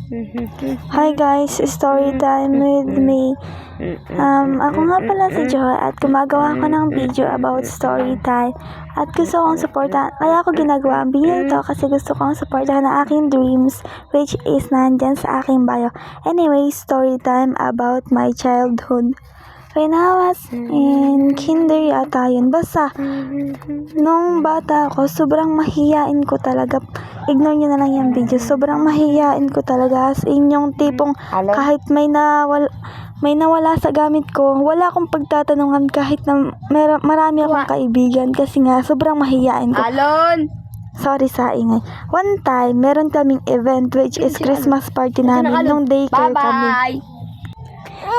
Hi guys, story time with me. Ako nga pala si Joy at gumagawa ako ng video about story time at gusto kong supportahan. Kaya ako ginagawa ang video ito kasi gusto kong supportahan ang aking dreams which is nandyan sa aking bio. Anyway, story time about my childhood. When I was in kinder yata yun. Basta, nung bata ako, sobrang mahiyain ko talaga. Ignore nyo na lang yung video. Sobrang mahiyain ko talaga. As in yung tipong kahit may nawala sa gamit ko, wala akong pagtatanungan kahit na marami akong kaibigan. Kasi nga, sobrang mahiyain ko. Sorry sa ingay. One time, meron kaming event which is Christmas party namin nung daycare kami.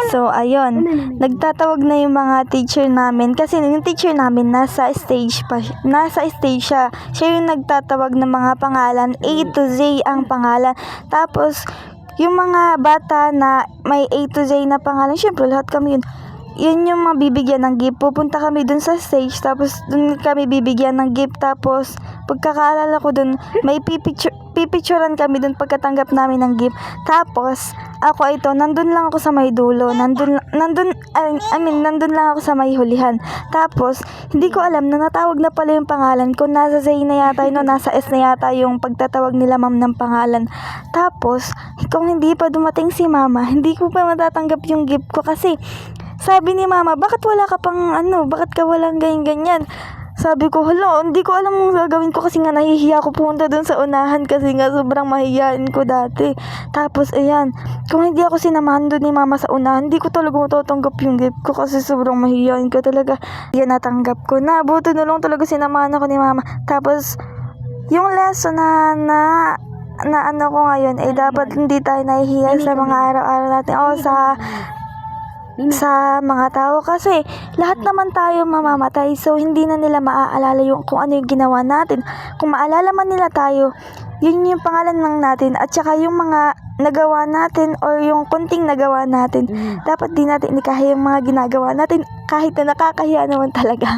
So, ayun, nagtatawag na yung mga teacher namin kasi yung teacher namin nasa stage siya. Siya yung nagtatawag ng mga pangalan, A to Z ang pangalan. Tapos, yung mga bata na may A to Z na pangalan, syempre lahat kami yun yung mabibigyan ng gift. Pupunta kami dun sa stage, tapos dun kami bibigyan ng gift. Tapos, pagkakaalala ko dun, may pipicturean kami dun pagkatanggap namin ng gift. Tapos, ako ito, nandun lang ako sa may dulo. Nandun lang ako sa may hulihan. Tapos, hindi ko alam na natawag na pala yung pangalan ko. Nasa Z na yata yun, nasa S na yata yung pagtatawag nila ma'am ng pangalan. Tapos, kung hindi pa dumating si mama, hindi ko pa matatanggap yung gift ko kasi sabi ni mama, bakit wala ka pang bakit ka walang ganyan? Sabi ko, hala, hindi ko alam ang gagawin ko kasi nga nahihiya ko pumunta dun sa unahan kasi nga sobrang mahihiyain ko dati. Tapos, ayan, kung hindi ako sinamahan dun ni mama sa unahan, hindi ko talaga matatanggap yung gift ko kasi sobrang mahihiyain ko talaga. Yan, natanggap ko na. Buti na lang talaga sinamahan ako ni mama. Tapos, yung lesson na ko ngayon, dapat hindi tayo nahihiya sa mga araw-araw natin o sa mga tao kasi lahat naman tayo mamamatay, so hindi na nila maaalala kung ano yung ginawa natin. Kung maalala man nila tayo, yun yung pangalan lang natin at saka yung mga nagawa natin or yung kunting nagawa natin. Dapat di natin ikahiya yung mga ginagawa natin kahit na nakakahiya naman talaga.